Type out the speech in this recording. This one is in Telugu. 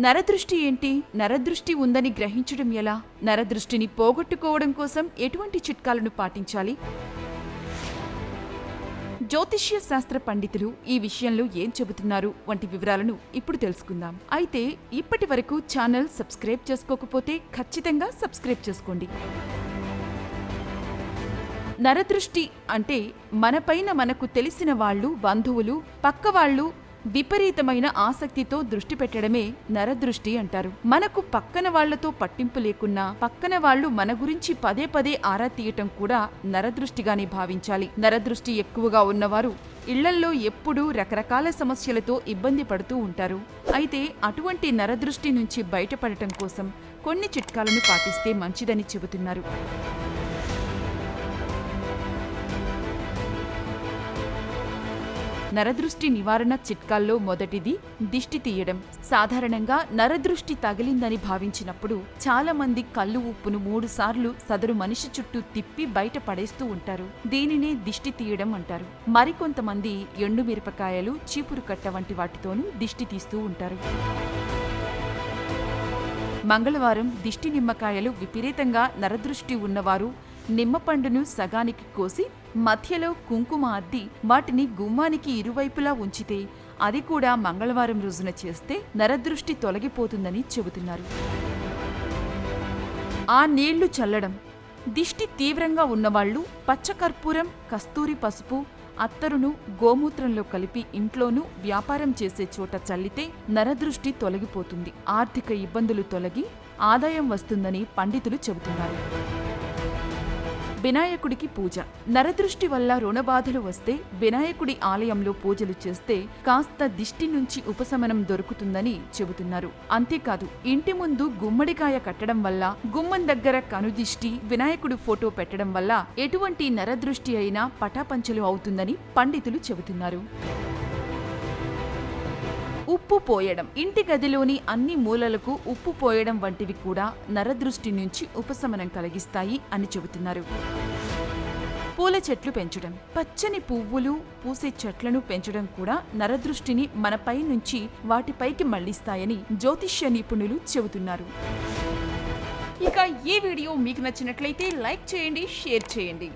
నరదృష్టి ఏంటి? నరదృష్టి ఉందని గ్రహించడం ఎలా? నరదృష్టిని పోగొట్టుకోవడం కోసం ఎటువంటి చిట్కాలను పాటించాలి? జ్యోతిష్య శాస్త్ర పండితులు ఈ విషయంలో ఏం చెబుతున్నారు వంటి వివరాలను ఇప్పుడు తెలుసుకుందాం. అయితే ఇప్పటి వరకు ఛానల్ సబ్స్క్రైబ్ చేసుకోకపోతే ఖచ్చితంగా సబ్స్క్రైబ్ చేసుకోండి. నరదృష్టి అంటే మనపైన మనకు తెలిసిన వాళ్ళు, బంధువులు, పక్కవాళ్లు విపరీతమైన ఆసక్తితో దృష్టి పెట్టడమే నరదృష్టి అంటారు. మనకు పక్కన వాళ్లతో పట్టింపు లేకున్నా పక్కన వాళ్ళు మన గురించి పదే పదే ఆరా తీయటం కూడా నరదృష్టిగానే భావించాలి. నరదృష్టి ఎక్కువగా ఉన్నవారు ఇళ్లల్లో ఎప్పుడూ రకరకాల సమస్యలతో ఇబ్బంది పడుతూ ఉంటారు. అయితే అటువంటి నరదృష్టి నుంచి బయటపడటం కోసం కొన్ని చిట్కాలను పాటిస్తే మంచిదని చెబుతున్నారు. నరదృష్టి నివారణ చిట్కాల్లో మొదటిది దిష్టి తీయడం. సాధారణంగా నరదృష్టి తగిలిందని భావించినప్పుడు చాలా మంది కళ్ళు ఉప్పును 3 సార్లు సదరు మనిషి చుట్టూ తిప్పి బయట పడేస్తూ ఉంటారు. దీనినే దిష్టి తీయడం అంటారు. మరికొంతమంది ఎండుమిరపకాయలు, చీపురు కట్ట వంటి వాటితోనూ దిష్టి తీస్తూ ఉంటారు. మంగళవారం దిష్టి నిమ్మకాయలు విపరీతంగా నరదృష్టి ఉన్నవారు నిమ్మపండును సగానికి కోసి మధ్యలో కుంకుమ అద్ది వాటిని గుమ్మానికి ఇరువైపులా ఉంచితే, అది కూడా మంగళవారం రోజున చేస్తే నరదృష్టి తొలగిపోతుందని చెబుతున్నారు. ఆ నీళ్లు చల్లడం. దిష్టి తీవ్రంగా ఉన్నవాళ్లు పచ్చకర్పూరం, కస్తూరి పసుపు, అత్తరును గోమూత్రంలో కలిపి ఇంట్లోనూ వ్యాపారం చేసే చోట చల్లితే నరదృష్టి తొలగిపోతుంది. ఆర్థిక ఇబ్బందులు తొలగి ఆదాయం వస్తుందని పండితులు చెబుతున్నారు. వినాయకుడికి పూజ. నరదృష్టి వల్ల రుణబాధలు వస్తే వినాయకుడి ఆలయంలో పూజలు చేస్తే కాస్త దిష్టి నుంచి ఉపశమనం దొరుకుతుందని చెబుతున్నారు. అంతేకాదు, ఇంటి ముందు గుమ్మడికాయ కట్టడం వల్ల, గుమ్మం దగ్గర కనుదిష్టి, వినాయకుడి ఫోటో పెట్టడం వల్ల ఎటువంటి నరదృష్టి అయినా పటాపంచలు అవుతుందని పండితులు చెబుతున్నారు. ఉప్పు పోయడం. ఇంటి గదిలోని అన్ని మూలలకు ఉప్పు పోయడం వంటివి కూడా నరదృష్టి నుంచి ఉపశమనం కలిగిస్తాయి అని చెబుతున్నారు. పూల చెట్లు పెంచడం. పచ్చని పువ్వులు పూసే చెట్లను పెంచడం కూడా నరదృష్టిని మనపై నుంచి వాటిపైకి మళ్లిస్తాయని జ్యోతిష్య నిపుణులు చెబుతున్నారు. ఇక ఈ వీడియో మీకు నచ్చినట్లయితే లైక్ చేయండి, షేర్ చేయండి.